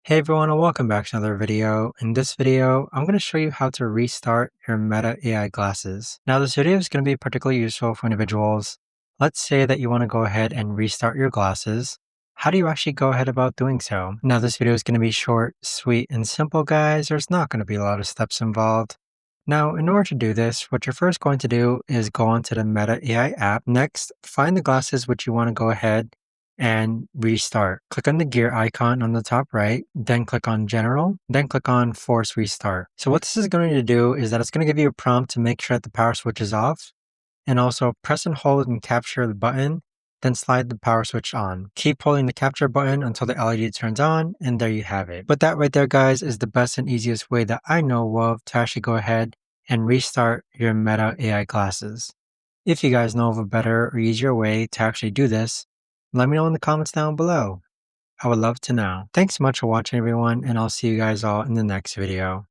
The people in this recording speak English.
Hey everyone, and welcome back to another video. In this video, I'm going to show you how to restart your Meta AI glasses. Now, this video is going to be particularly useful for individuals. Let's say that you want to go ahead and restart your glasses. How do you actually go ahead about doing so? Now, this video is going to be short, sweet, and simple, guys. There's not going to be a lot of steps involved. Now, in order to do this, what you're first going to do is go onto the Meta AI app. Next, find the glasses which you want to go ahead and restart. Click on the gear icon on the top right, then click on General, then click on Force Restart. So what this is going to do is that it's going to give you a prompt to make sure that the power switch is off, and also press and hold and capture the button, then slide the power switch on. Keep holding the capture button until the LED turns on, and there you have it. But that right there, guys, is the best and easiest way that I know of to actually go ahead and restart your Meta AI glasses. If you guys know of a better or easier way to actually do this, let me know in the comments down below. I would love to know. Thanks so much for watching, everyone, and I'll see you guys all in the next video.